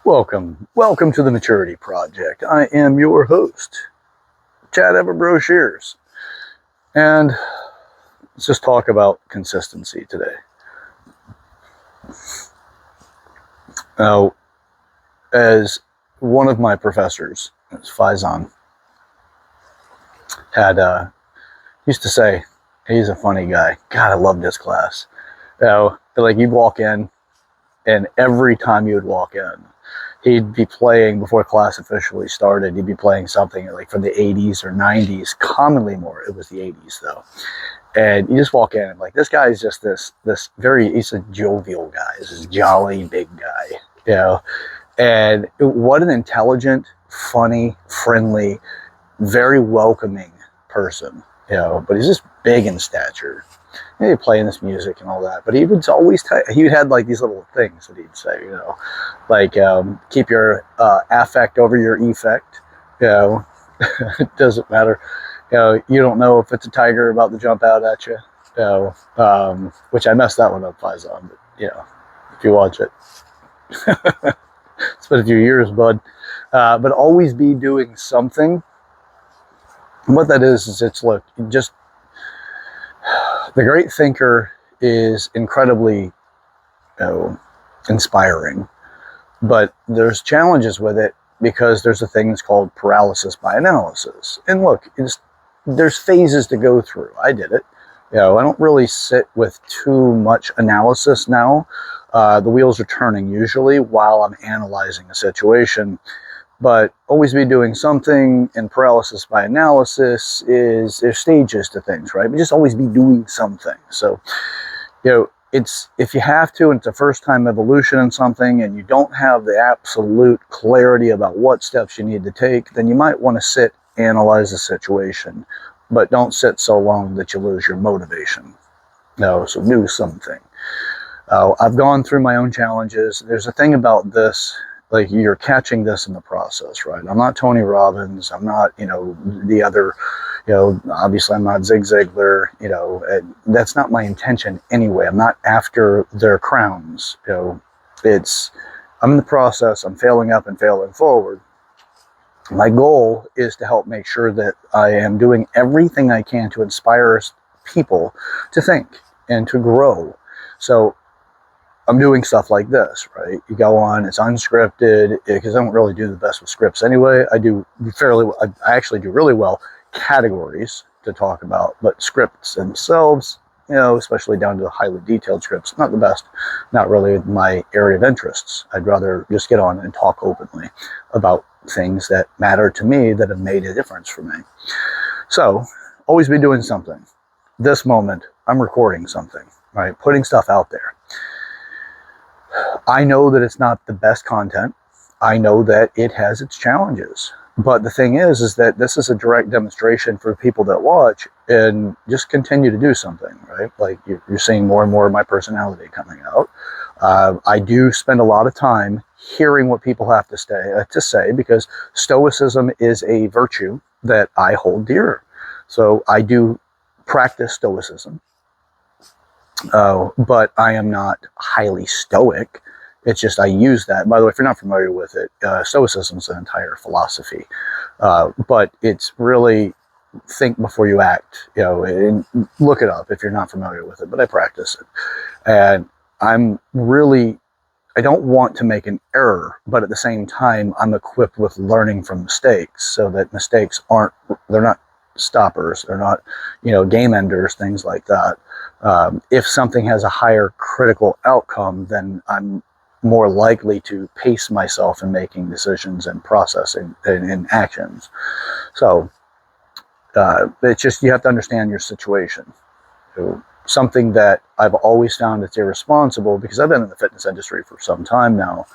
Welcome to the Maturity Project. I am your host, Chad Everbroshears, and let's just talk about consistency today. Now, as one of my professors, Faizan, used to say, he's a funny guy. God, I loved this class. Like you'd walk in, and every time you would walk in, he'd be playing, before class officially started, he'd be playing something like from the 80s or 90s, commonly more. It was the 80s though. And you just walk in and like, this guy is just he's a jovial guy. He's this jolly big guy, and what an intelligent, funny, friendly, very welcoming person, but he's just big in stature. He'd playing this music and all that, but he would always he had like these little things that he'd say, like keep your affect over your effect. It doesn't matter. You don't know if it's a tiger about to jump out at you. Which I messed that one up, Faizan, but if you watch it, it's been a few years, bud. But always be doing something. And what that is it's look, just the great thinker is incredibly inspiring, but there's challenges with it because there's a thing that's called paralysis by analysis. And look, there's phases to go through. I did it. I don't really sit with too much analysis now. The wheels are turning usually while I'm analyzing a situation. But always be doing something, and paralysis by analysis is, there's stages to things, right? But just always be doing something. So, it's, if you have to, and it's a first time evolution in something, and you don't have the absolute clarity about what steps you need to take, then you might want to sit, analyze the situation, but don't sit so long that you lose your motivation. So do something. I've gone through my own challenges. There's a thing about this. Like, you're catching this in the process, right? I'm not Tony Robbins. I'm not, the other, obviously I'm not Zig Ziglar, and that's not my intention anyway. I'm not after their crowns. I'm in the process. I'm failing up and failing forward. My goal is to help make sure that I am doing everything I can to inspire people to think and to grow. So I'm doing stuff like this, right? You go on, it's unscripted, because I don't really do the best with scripts anyway. I actually do really well categories to talk about, but scripts themselves, especially down to the highly detailed scripts, not the best, not really my area of interests. I'd rather just get on and talk openly about things that matter to me, that have made a difference for me. So, always be doing something. This moment, I'm recording something, right? Putting stuff out there. I know that it's not the best content. I know that it has its challenges. But the thing is that this is a direct demonstration for people that watch, and just continue to do something, right? Like you're seeing more and more of my personality coming out. I do spend a lot of time hearing what people have to say, because stoicism is a virtue that I hold dear. So I do practice stoicism. But I am not highly stoic. It's just I use that. By the way, if you're not familiar with it, Stoicism is an entire philosophy. But it's really think before you act, and look it up if you're not familiar with it. But I practice it. And I don't want to make an error, but at the same time, I'm equipped with learning from mistakes, so that mistakes they're not stoppers. They're not, game enders, things like that. If something has a higher critical outcome, then I'm more likely to pace myself in making decisions and processing and actions. So it's just, you have to understand your situation. So, something that I've always found that's irresponsible, because I've been in the fitness industry for some time now,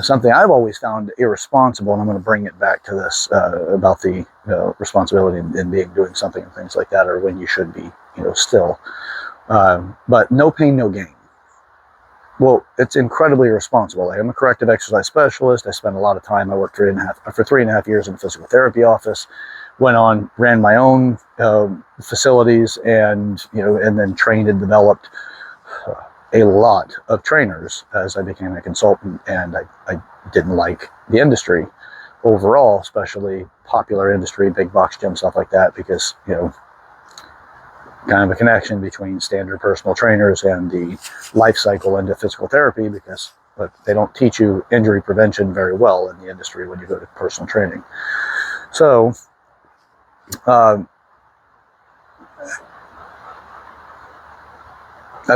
something I've always found irresponsible, and I'm going to bring it back to this about the responsibility in doing something and things like that, or when you should be still. But no pain, no gain. Well, it's incredibly irresponsible. Like, I'm a corrective exercise specialist. I spent a lot of time. I worked for 3.5 years in a physical therapy office. Ran my own facilities, and then trained and developed a lot of trainers as I became a consultant, and I didn't like the industry overall, especially popular industry, big box gym, stuff like that, because, you know, kind of a connection between standard personal trainers and the life cycle into physical therapy, because look, they don't teach you injury prevention very well in the industry when you go to personal training. So I've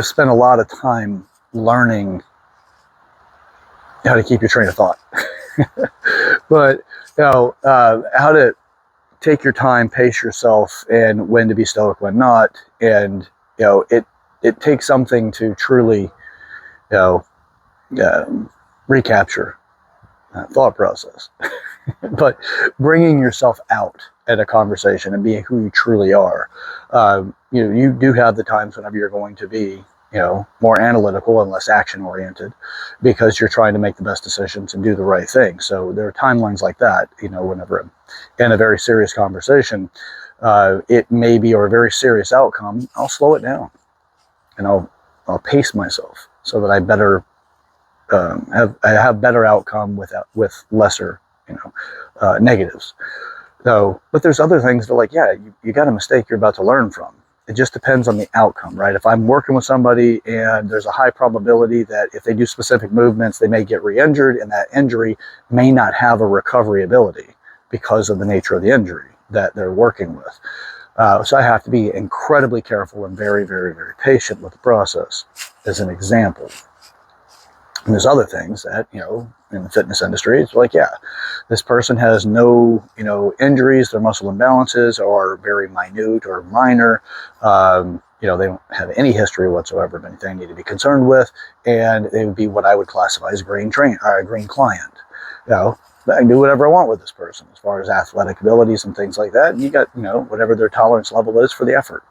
spent a lot of time learning how to keep your train of thought. But, you know, how to take your time, pace yourself, and when to be stoic, when not. And, you know, it takes something to truly, you know, recapture that thought process. But bringing yourself out at a conversation and being who you truly are, you know, you do have the times whenever you're going to be, you know, more analytical and less action oriented, because you're trying to make the best decisions and do the right thing. So there are timelines like that, you know, whenever I'm in a very serious conversation, it may be, or a very serious outcome, I'll slow it down and I'll pace myself so that I better have better outcome with lesser, you know, negatives. So, but there's other things that, like, yeah, you got a mistake you're about to learn from. It just depends on the outcome, right? If I'm working with somebody and there's a high probability that if they do specific movements, they may get re-injured, and that injury may not have a recovery ability because of the nature of the injury that they're working with. So I have to be incredibly careful and very, very, very patient with the process, as an example. And there's other things that, you know, in the fitness industry, it's like, yeah, this person has no, you know, injuries, their muscle imbalances are very minute or minor. You know, they don't have any history whatsoever of anything I need to be concerned with, and they would be what I would classify as a green client. You know, I can do whatever I want with this person as far as athletic abilities and things like that. And you got, you know, whatever their tolerance level is for the effort.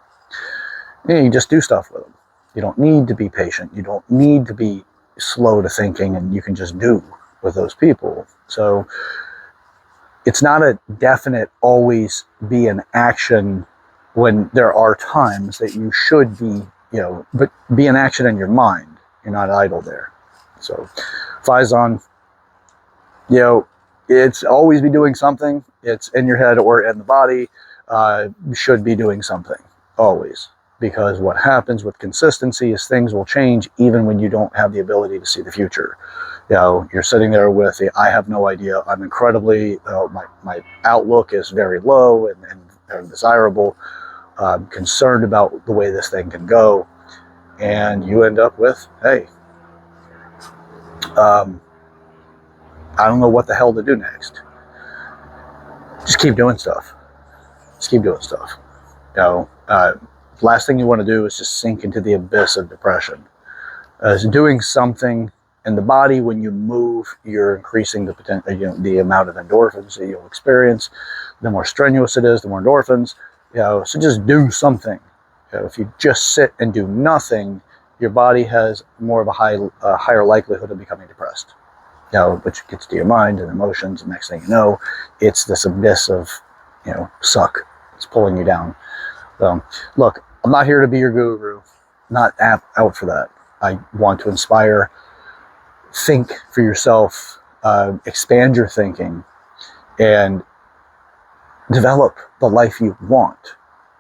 You just do stuff with them. You don't need to be patient. You don't need to be slow to thinking, and you can just do with those people. So it's not a definite always be in action when there are times that you should be, you know, but be in action in your mind. You're not idle there. So Faizan, you know, it's always be doing something. It's in your head or in the body. You should be doing something always. Because what happens with consistency is things will change even when you don't have the ability to see the future. You know, you're sitting there with the, I have no idea. I'm incredibly, my outlook is very low and undesirable. I'm concerned about the way this thing can go. And you end up with, hey, I don't know what the hell to do next. Just keep doing stuff. Just keep doing stuff. You know, last thing you want to do is just sink into the abyss of depression. So doing something in the body, when you move, you're increasing the potential, you know, the amount of endorphins that you'll experience. The more strenuous it is, the more endorphins. You know, so just do something. You know, if you just sit and do nothing, your body has more of a higher likelihood of becoming depressed. You know, which gets to your mind and emotions, and next thing you know, it's this abyss of, you know, suck. It's pulling you down. So, look, I'm not here to be your guru, not out for that. I want to inspire, think for yourself, expand your thinking, and develop the life you want.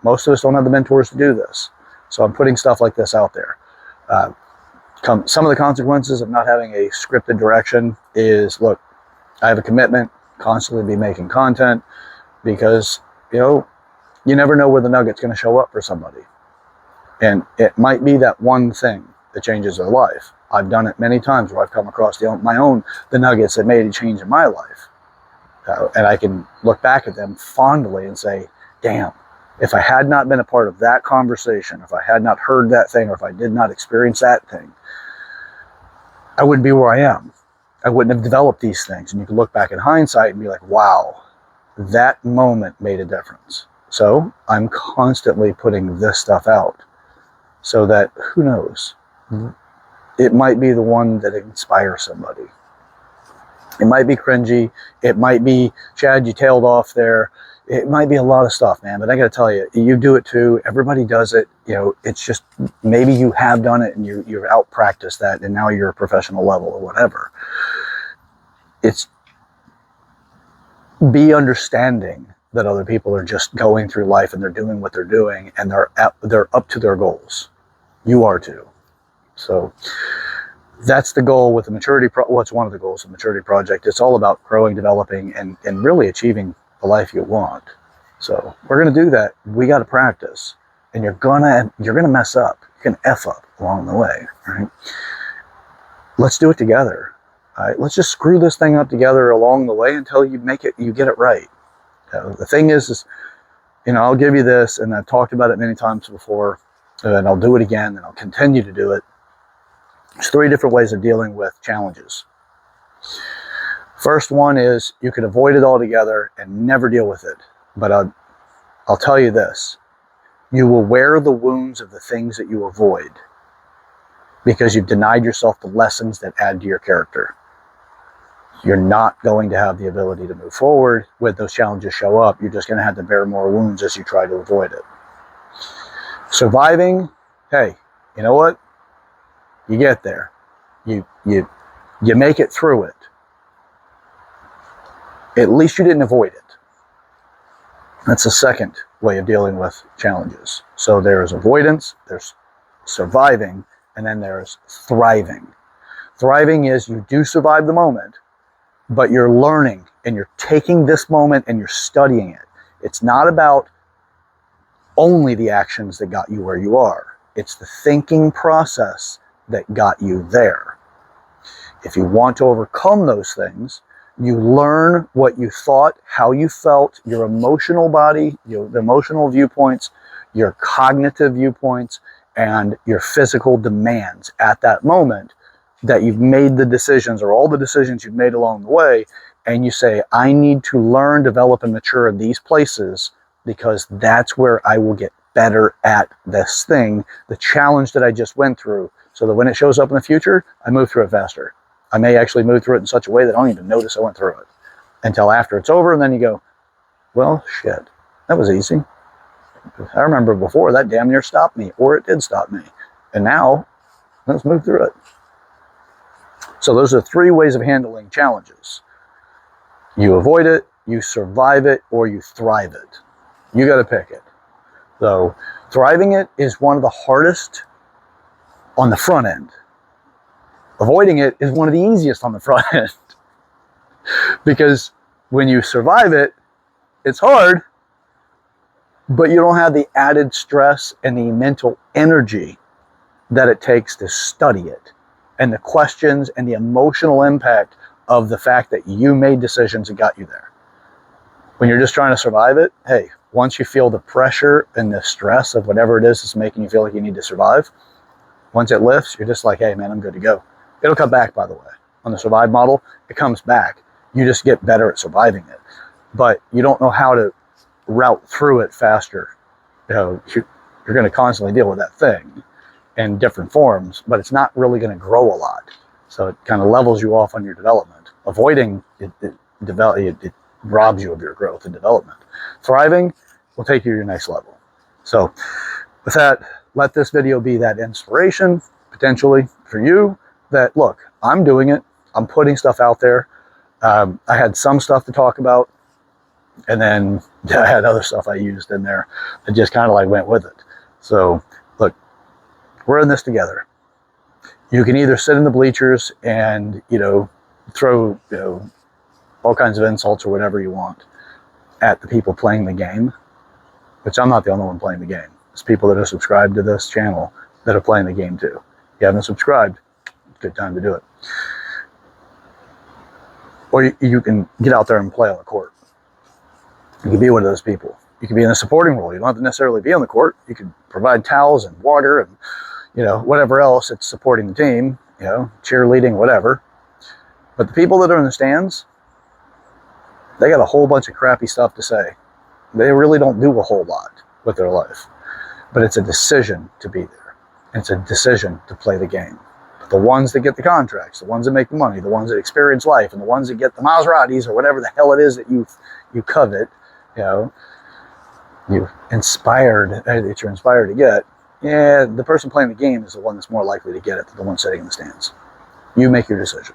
Most of us don't have the mentors to do this. So I'm putting stuff like this out there. Some of the consequences of not having a scripted direction is, look, I have a commitment, constantly be making content, because, you know, you never know where the nugget's going to show up for somebody. And it might be that one thing that changes their life. I've done it many times where I've come across the nuggets that made a change in my life. And I can look back at them fondly and say, damn, if I had not been a part of that conversation, if I had not heard that thing, or if I did not experience that thing, I wouldn't be where I am. I wouldn't have developed these things. And you can look back in hindsight and be like, wow, that moment made a difference. So I'm constantly putting this stuff out so that, who knows, it might be the one that inspires somebody. It might be cringy. It might be, Chad, you tailed off there. It might be a lot of stuff, man. But I got to tell you, you do it too. Everybody does it. You know, it's just, maybe you have done it and you've out practiced that, and now you're a professional level or whatever. it's be understanding that other people are just going through life and they're doing what they're doing and they're up to their goals. You are too. So that's the goal with the what's one of the goals of the Maturity Project. It's all about growing, developing, and really achieving the life you want. So we're going to do that. We got to practice, and you're gonna mess up. You're gonna F up along the way, right? Let's do it together. All right, let's just screw this thing up together along the way until you get it right. The thing is, I'll give you this, and I've talked about it many times before, and I'll do it again, and I'll continue to do it. There's 3 different ways of dealing with challenges. First one is you can avoid it altogether and never deal with it. But I'll tell you this, you will wear the wounds of the things that you avoid because you've denied yourself the lessons that add to your character. You're not going to have the ability to move forward when those challenges show up. You're just going to have to bear more wounds as you try to avoid it. Surviving, hey, you know what? You get there. You make it through it. At least you didn't avoid it. That's the second way of dealing with challenges. So there's avoidance, there's surviving, and then there's thriving. Thriving is you do survive the moment, but you're learning and you're taking this moment and you're studying it. It's not about only the actions that got you where you are. It's the thinking process that got you there. If you want to overcome those things, you learn what you thought, how you felt, your emotional body, the emotional viewpoints, your cognitive viewpoints, and your physical demands at that moment that you've made the decisions or all the decisions you've made along the way. And you say, I need to learn, develop, and mature in these places because that's where I will get better at this thing, the challenge that I just went through, so that when it shows up in the future, I move through it faster. I may actually move through it in such a way that I don't even notice I went through it until after it's over. And then you go, well, shit, that was easy. I remember before that damn near stopped me, or it did stop me. And now let's move through it. So those are 3 ways of handling challenges. You avoid it, you survive it, or you thrive it. You got to pick it. So thriving it is one of the hardest on the front end. Avoiding it is one of the easiest on the front end. Because when you survive it, it's hard, but you don't have the added stress and the mental energy that it takes to study it, and the questions and the emotional impact of the fact that you made decisions that got you there. When you're just trying to survive it, hey, once you feel the pressure and the stress of whatever it is that's making you feel like you need to survive, once it lifts, you're just like, hey man, I'm good to go. It'll come back, by the way. On the survive model, it comes back. You just get better at surviving it. But you don't know how to route through it faster. You're going to constantly deal with that thing in different forms, but it's not really going to grow a lot. So it kind of levels you off on your development. Avoiding it robs you of your growth and development. Thriving will take you to your next level. So with that, let this video be that inspiration, potentially, for you. That, look, I'm doing it. I'm putting stuff out there. I had some stuff to talk about, and then I had other stuff I used in there that just kind of like went with it. So, look, we're in this together. You can either sit in the bleachers and, throw, all kinds of insults or whatever you want at the people playing the game, which I'm not the only one playing the game. It's people that are subscribed to this channel that are playing the game too. If you haven't subscribed, good time to do it. Or you can get out there and play on the court. You can be one of those people. You can be in a supporting role. You don't have to necessarily be on the court. You can provide towels and water and whatever else that's supporting the team, cheerleading, whatever. But the people that are in the stands, they got a whole bunch of crappy stuff to say. They really don't do a whole lot with their life. But it's a decision to be there. It's a decision to play the game. The ones that get the contracts, the ones that make the money, the ones that experience life, and the ones that get the Maseratis or whatever the hell it is that you covet, that you're inspired to get. The person playing the game is the one that's more likely to get it than the one sitting in the stands. You make your decision.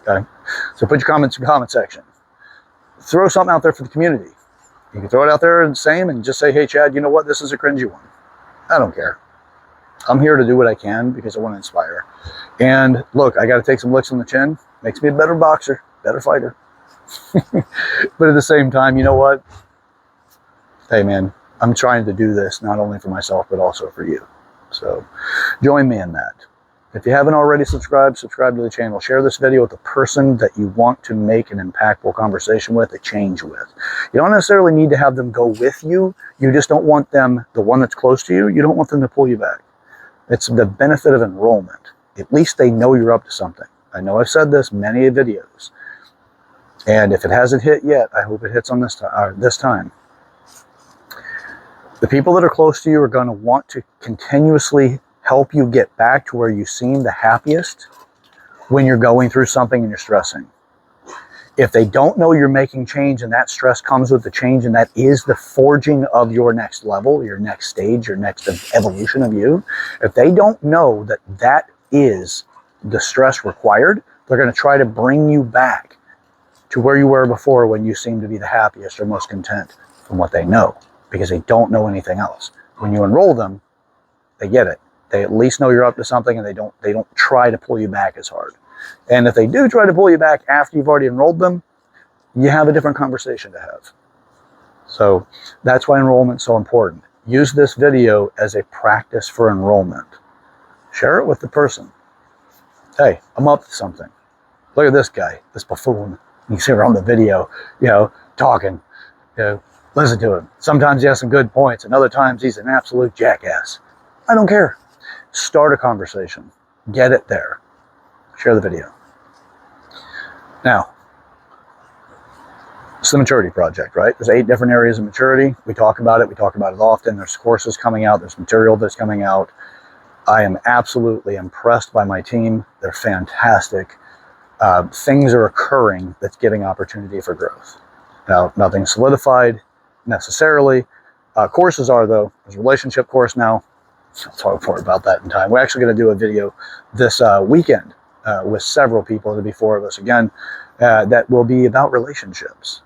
Okay? So put your comments in the comment section. Throw something out there for the community. You can throw it out there and same and just say, hey, Chad, you know what? This is a cringy one. I don't care. I'm here to do what I can because I want to inspire. And look, I got to take some licks on the chin. Makes me a better boxer, better fighter. But at the same time, you know what? Hey, man, I'm trying to do this not only for myself, but also for you. So join me in that. If you haven't already subscribed, subscribe to the channel. Share this video with the person that you want to make an impactful conversation with, a change with. You don't necessarily need to have them go with you. You just don't want them, the one that's close to you, you don't want them to pull you back. It's the benefit of enrollment. At least they know you're up to something. I know I've said this many videos. And if it hasn't hit yet, I hope it hits on this time. The people that are close to you are going to want to continuously help you get back to where you seem the happiest when you're going through something and you're stressing. If they don't know you're making change and that stress comes with the change and that is the forging of your next level, your next stage, your next evolution of you, if they don't know that that is the stress required, they're going to try to bring you back to where you were before when you seem to be the happiest or most content from what they know, because they don't know anything else. When you enroll them, they get it. They at least know you're up to something and they don't try to pull you back as hard. And if they do try to pull you back after you've already enrolled them, you have a different conversation to have. So that's why enrollment is so important. Use this video as a practice for enrollment. Share it with the person. Hey, I'm up to something. Look at this guy, this buffoon. You see her on the video, talking, listen to him. Sometimes he has some good points and other times he's an absolute jackass. I don't care. Start a conversation. Get it there. Share the video. Now, it's the maturity project, right? There's 8 different areas of maturity. We talk about it. We talk about it often. There's courses coming out. There's material that's coming out. I am absolutely impressed by my team. They're fantastic. Things are occurring that's giving opportunity for growth. Now, nothing solidified necessarily. Courses are, though. There's a relationship course now. I'll talk more about that in time. We're actually going to do a video this weekend with several people. There'll be 4 of us again that will be about relationships.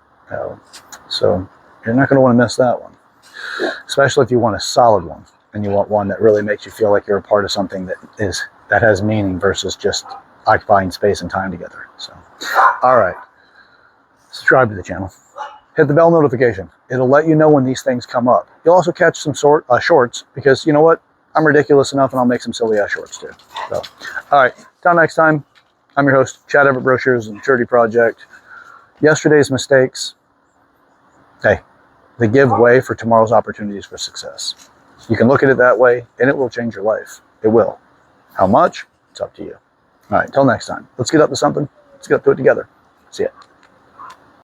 So you're not going to want to miss that one, especially if you want a solid one and you want one that really makes you feel like you're a part of something that has meaning versus just occupying space and time together. So, all right, subscribe to the channel. Hit the bell notification. It'll let you know when these things come up. You'll also catch some shorts because you know what? I'm ridiculous enough and I'll make some silly ass shorts too. So, all right, till next time, I'm your host, Chad Everett Brochures, The Maturity Project. Yesterday's mistakes, hey, they give way for tomorrow's opportunities for success. You can look at it that way and it will change your life. It will. How much? It's up to you. All right, till next time. Let's get up to something. Let's get up to it together. See ya.